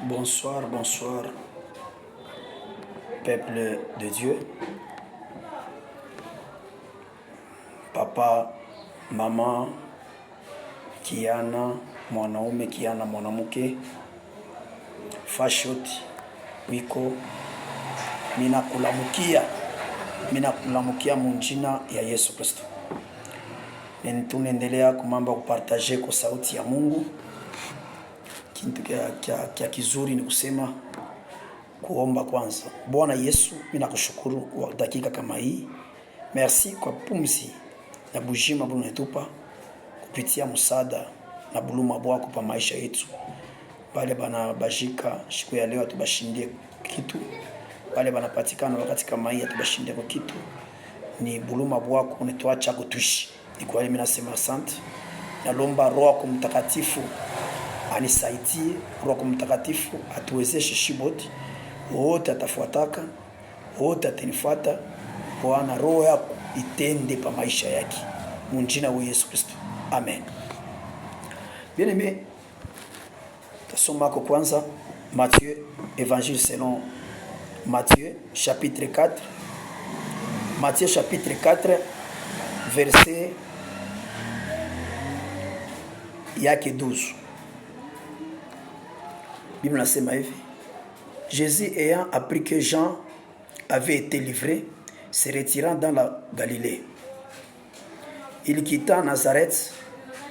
Bonsoir, bonsoir, peuple de Dieu, papa, mama, Kiana, mwanaume, Kiana, mwanamke, fashoti, wiko, minakulamukia munjina ya Yesu Kristo. Tunaendelea kumamba kupartaje kwa sauti ya Mungu. Kitu kia kizuri ni kusema kuomba kwanza. Bwana Yesu, mimi nakushukuru kwa dakika kama hii. Merci kwa pumzi na bujima Bwana unatupa kupitia msaada na buluma bwako pa maisha yetu. Wale bana bajika siku ya leo tubashindie kitu. Wale banapatikana wakati kama hii tubashindie kwa kitu. Ni buluma bwako unatuacha kutuishi. Ni kwa hiyo mimi nasema asante. Nalomba Roho Mtakatifu anisaidie, Roho Mtakatifu atuwezeshe shiboti wote atafuataka, wote atanifuata. Bwana roho yako itende pa maisha yake. Munjina wa Yesu Kristo. Amen. Bien-aimé, tasoma kwa kwanza Matthieu, évangile selon Matthieu chapitre 4. Matthieu chapitre 4 verset yake 12. Bible nasema hivi: Jésus ayant appris que Jean avait été livré, se retirant dans la Galilée. Il quitta Nazareth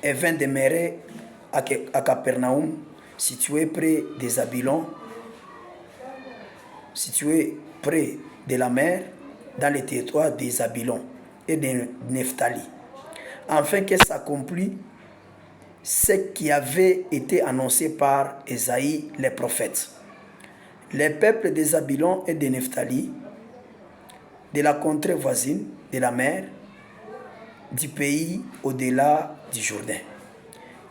et vint demeurer à Capernaum, situé près des Zabulon, situé près de la mer, dans le territoire des Zabulon et de Nephtali, afin que s'accomplisse ce qui avait été annoncé par Ésaïe les prophètes. Les peuples des Zabulon et de Nephtali, de la contrée voisine de la mer, du pays au-delà du Jourdain,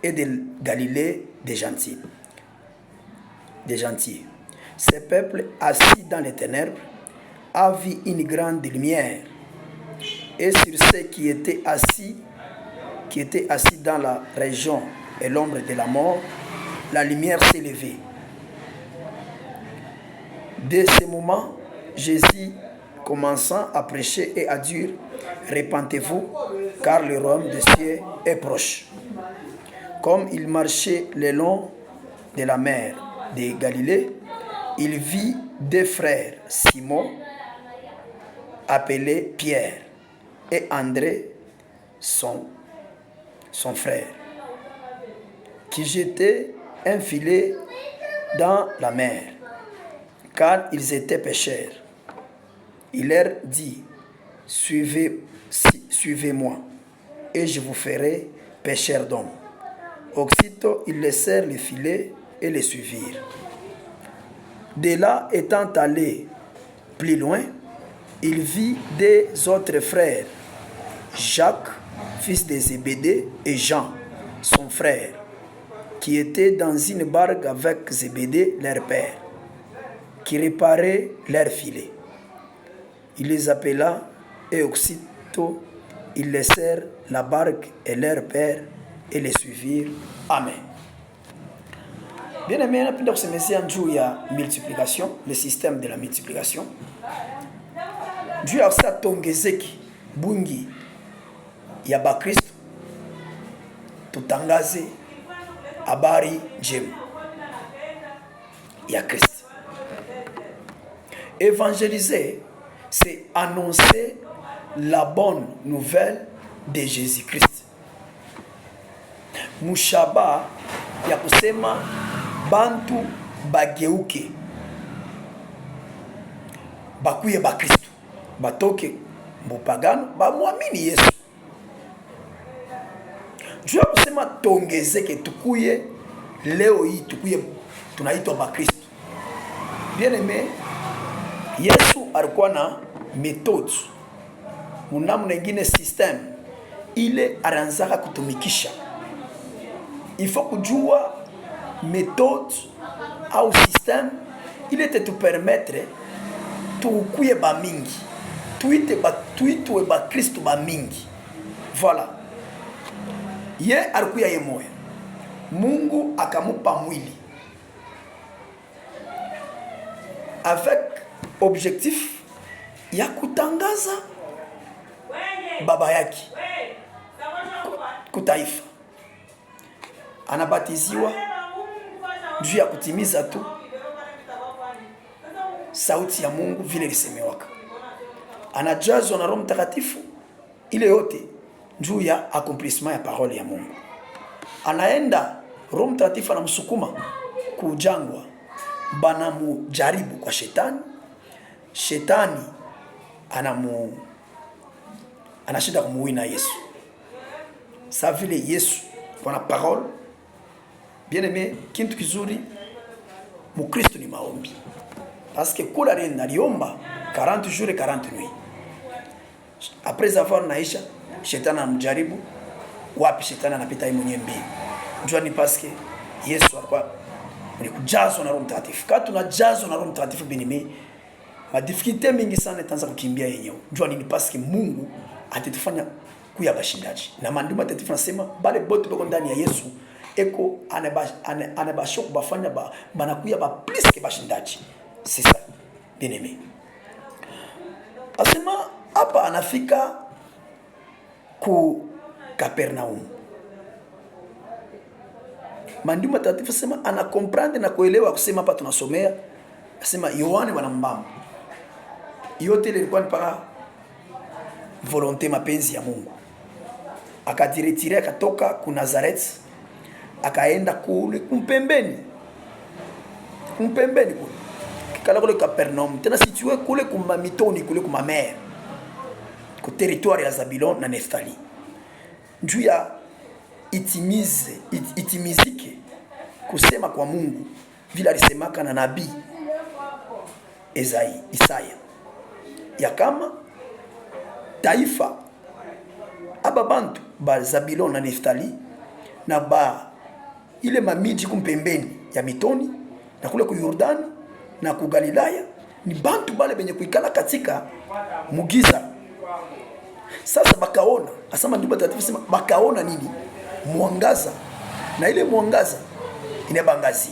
et de Galilée des gentils. Ces peuples assis dans les ténèbres a vu une grande lumière, et sur ceux qui étaient assis dans la région et l'ombre de la mort, la lumière s'est levée. Dès ce moment, Jésus, commençant à prêcher et à dire: Repentez-vous, car le royaume des cieux est proche. Comme il marchait le long de la mer de Galilée, il vit deux frères, Simon, appelé Pierre, et André, son frère, qui jetaient un filet dans la mer, car ils étaient pêcheurs. Il leur dit: Suivez-moi, et je vous ferai pêcheurs d'hommes. Aussitôt, ils laissèrent le filet et le suivirent. De là, étant allé plus loin, il vit des autres frères, Jacques, fils de Zébédée, et Jean, son frère, qui étaient dans une barque avec Zébédée, leur père, qui réparaient leur filet. Il les appela, et aussitôt ils laissèrent la barque et leur père et les suivirent. Amen. Bien-aimé, napenda kusemezea juu ya multiplication, le système de la multiplication. Juu ya sa tongezeki bungi ya bakristo, tutangaze habari njema ya Kristo. Évangéliser, c'est annoncer la bonne nouvelle de Jésus-Christ. Mushaba ya kusema bantu bageuke, bakuye bakristo, batoke mbupagano, bamwamini Yesu. Juu ya kusema tongezeke, tukuye leo hii, tukuye tunaitwa bakristo. Bien-aimé, Yesu alikuwa na methode, munamna ingine system ile aranzaka kutumikisha. Il faut kujua methode au system ile te permettre tukuye ba mingi, tuitwe ba Kristo ba mingi. Voilà. Ye alikuya ye moya, Mungu akamupa mwili. avec objectif ya kutangaza baba yake kutaifa. Anabatiziwa juu ya kutimiza tu sauti ya Mungu vile lisemewaka. Anajazwa na Roho Mtakatifu, ile yote juu ya accomplissement ya parole ya Mungu. Anaenda, Roho Mtakatifu anamsukuma kujangwa, banamujaribu kwa shetani. Shetani anashinda kumuwina Yesu. Sa vile Yesu kwa na parole. Bien aimé, kintu kizuri mukristo ni maombi. Parce que kula aliomba 40 jours et 40 nuits. Après avoir naisha, shetani anamjaribu. Wapi shetani anapita yeye mwenyewe mbio. Njoo ni parce que Yesu alikuwa ni kujazwa na Roho Mtakatifu. Kama tunajazwa na Roho Mtakatifu binime, madifikulte mingi sana itaanza kukimbia yenyewe. Njoo ni parce que Mungu atatufanya kuya bashindaji. Na maandiko matakatifu nasema bale bote bako ndani ya Yesu eko anabasho kubafanya banakuya ba plus que bashindaji. C'est ça. Bien aimé. Asema hapa anafika ku Kapernaum. Maandiko matakatifu sema ana comprendre na kuelewa kusema hapa tunasomea. Asema Yohane wanambamba. Yote ilikuwa ni para volonté mapenzi ya Mungu. Akajiretire akatoka ku Nazareth akaenda kule kumpembeni kule kikala kule Kapernaum, tena situé kule kuma mitoni kule kuma mer ku territoire ya Zabulon na Neftali, njuu ya itimizike kusema kwa Mungu vile alisemaka na nabii Isaya ya kama taifa aba bantu ba Zabulon na Neftali na ba ile mamiji kumpembeni ya mitoni na kule ku Yordani na ku Galilaya ni bantu bale benye kuikala katika mugiza. Sasa bakaona, asema ndipo tatifu sema bakaona nini? Mwangaza. Na ile mwangaza inabangazi.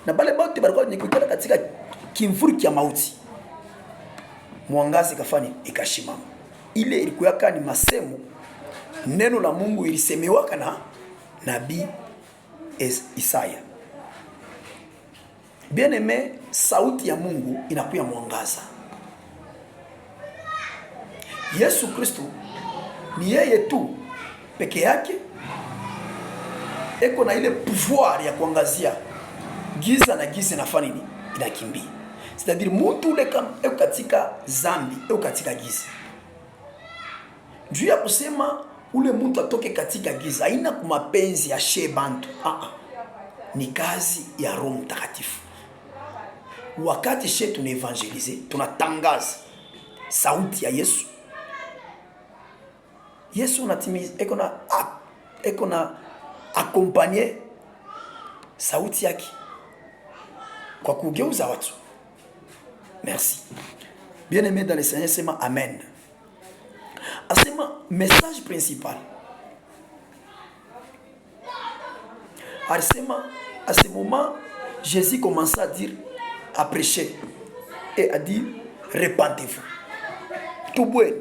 Na bale bantu balikuwa ni kuikala katika kimvuri kia mauti. Mwangaza ikafanya ikashimama. Ile ilikuwa ni masemo, neno la Mungu ilisemewaka na nabii Isaya. Bien aimé, sauti ya Mungu inakuya mwangaza. Yesu Kristo ni yeye tu peke yake eko na ile pouvoir ya kuangazia giza, na giza inafanya nini? Inakimbia. C'est-à-dire mtu ule kama eko katika zambi, eko katika giza. Juu ya kusema ule mtu atoke katika giza haina kumapenzi ya shebantu. Ni kazi ya Roho Mtakatifu. Wakati she tunaevangelize, tunatangaza sauti ya Yesu. Yesu anatimiza eko na accompagner sauti yake kwa kugeuza watu. Merci. Bien aimé dans le Seigneur, sema amen. Asema message principal. Asema à ce moment Jésus commença à dire, à prêcher et à dire repentez-vous. Tout bon.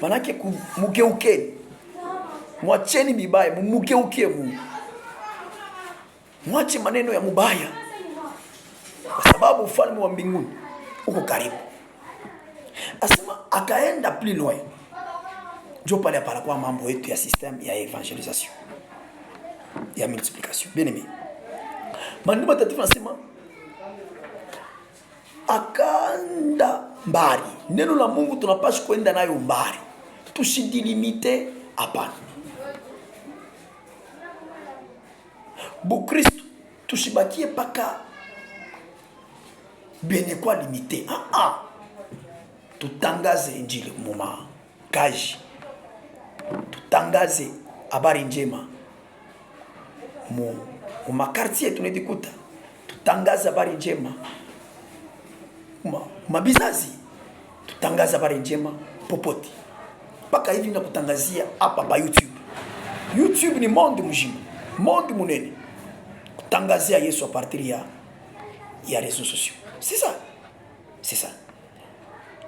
Manake mugeuke. Mwacheni mibaya, mugeuke Mungu. Mwache maneno ya mubaya. Kwa sababu ufalme wa mbinguni uko karibu. Asema akaenda plus loin. Jo pale par rapport à mambo yetu ya système ya evangelisation. Ya multiplication. Bien aimé. Maandiko matakatifu nasema akaenda mbali. Neno la Mungu tunapaswa kwenda nayo mbali. Tusidilimite hapana. Bukristo tusibakie paka bene kwa limite. Tutangaze injili muma kaji. Tutangaze habari njema mu makartier tunedikuta. Tutangaze habari njema mabizazi. Tutangaze habari njema popote. Paka hivi na kutangazia hapa pa YouTube. YouTube ni monde mjima, monde munene. Kutangazia Yesu a partir ya réseaux sociaux. C'est ça. C'est ça.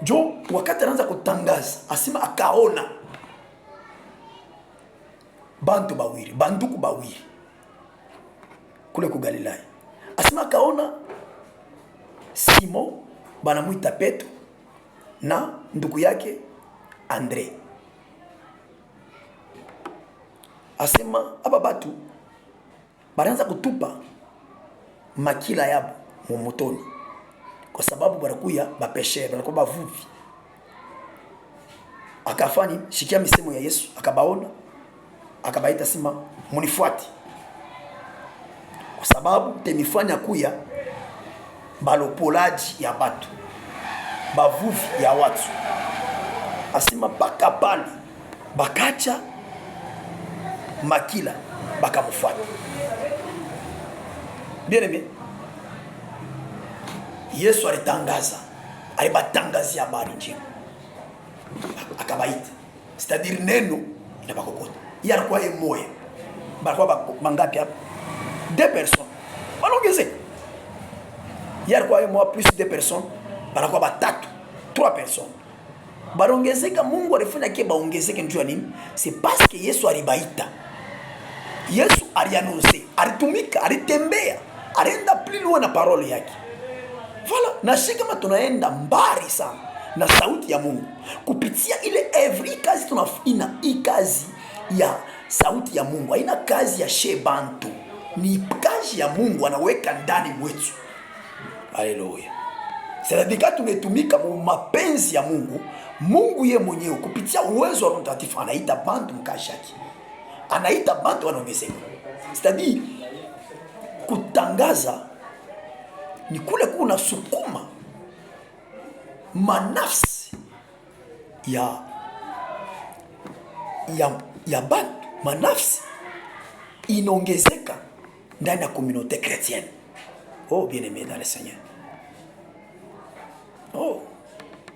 Jo wakati anaanza kutangaza asema akaona banduku bawiri kule ku Galilaya. Asema akaona Simon banamuita Petro na ndugu yake Andre. Asema aba batu banaanza kutupa makila yabo mu motoni kwa sababu barakuya bapeshe banakuwa bavuvi. Akafani shikia misemo ya Yesu, akabaona, akabaita sima munifuati, kwa sababu temifanya kuya balopolaji ya batu, bavuvi ya watu. Asima baka pale bakacha makila bakamfuata. Bien aimé, Yesu alibatangazia habari njema, akabaita, c'est-à-dire neno inabakokota. Yeye alikuwa yeye moya, balikuwa mangapi hapa? 2 personnes balongezeka. Yeye alikuwa yeye moya plus 2 personnes, balikuwa batatu 3 personnes balongezeka. Mungu alifanya kile baongezeke njoo nini? C'est parce que Yesu alibaita. Yesu alianonse, alitumika, alitembea, alienda plus loin na parole yake. Voilà, na shika kama tunaenda mbali sana na sauti ya Mungu kupitia ile every kazi tunafanya, hii kazi ya sauti ya Mungu haina kazi ya shebantu, ni kazi ya Mungu anaweka ndani mwetu. Haleluya. Sasa tumetumika mu mapenzi ya Mungu. Mungu yeye mwenyewe kupitia uwezo wa Roho Mtakatifu anaita bantu mkashaki, anaita bantu wanaongezeka. C'est-à-dire kutangaza ni kule kuna sukuma manafsi ya bantu, manafsi inaongezeka ndani ya communauté chrétienne. Oh bien aimé dans le Seigneur. Oh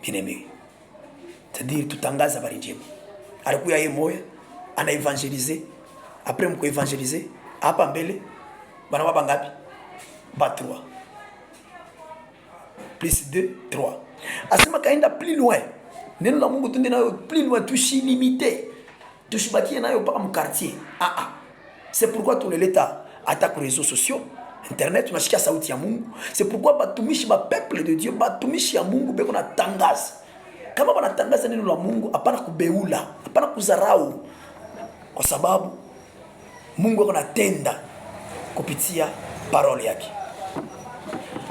bien aimé. C'est-à-dire tutangaza habari njema. Alikuwa yeye moya ana evangeliser, après mko evangeliser hapa mbele bana baba ngapi? Ba 3 plus 2 3. Asema kaenda plus loin. Neno la Mungu tunde nayo plus loin, tushilimite, tushibakie nayo pa mu quartier. C'est pourquoi tuneleta attaque aux réseaux sociaux, internet, tunashikia sauti ya Mungu. C'est pourquoi batumishi ba peuple de Dieu, batumishi ya Mungu beko na tangaza. Kama wanatangaza neno la Mungu, hapana kubeula, hapana kuzarau, kwa sababu Mungu anatenda kupitia parole yake.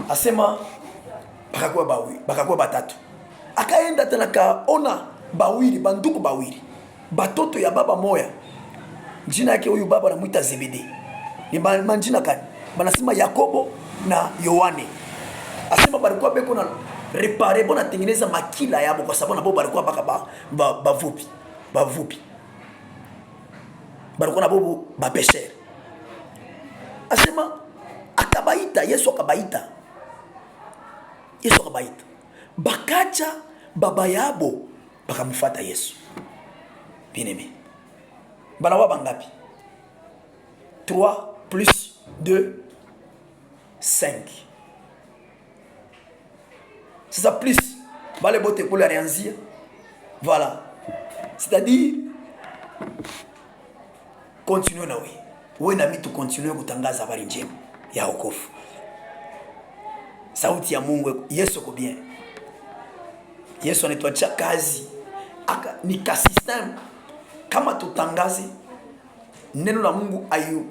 Asema bakakuwa batatu. Akaenda tena kaona bawili, banduku bawili, batoto ya baba moya. Jina yake huyu baba anamuita Zebedi. Ni manjina kani? Banasema Yakobo na Yohane. Asema balikuwa beko na repare bona tengeneza makila yabo, kwa sababu nabo balikuwa baka bavupi. Balikuwa nabo bapesher. Asema akabaita Yesu, akabaita bakacha baba yabo bakamfuata Yesu. Bien-aimé, banawa bangapi? 3 plus 2 5. C'est ça, plus bale bote pour la réanzia. Voilà, c'est-à-dire continuez na wewe na mimi tu continue kutangaza habari njema ya wokovu. Sauti ya Mungu. Yesu ko bien. Yesu anatuacha kazi. Ni ka system kama tutangaze neno la Mungu ayo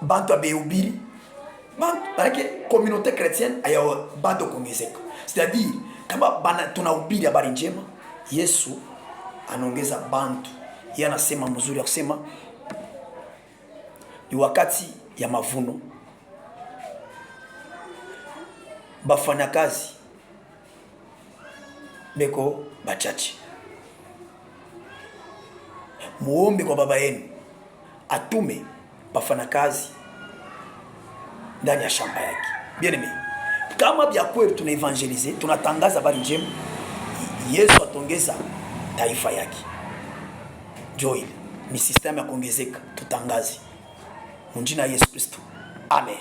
bantu abehubiri. Bantu communauté chrétienne ayo bado kuongezeka. C'est-à-dire kama tunahubiri habari njema, Yesu anaongeza bantu. Yeye anasema mzuri akisema ni wakati ya mavuno, bafanya kazi beko bachache. Muombe kwa baba yenu atume bafanya kazi ndani ya shamba yake. Bien aimé, kama bya kweli tuna evangelize, tunatangaza habari njema, Yesu atongeza taifa yake. Joy ni system ya kuongezeka, tutangaze. Munjina Yesu Kristo. Amen.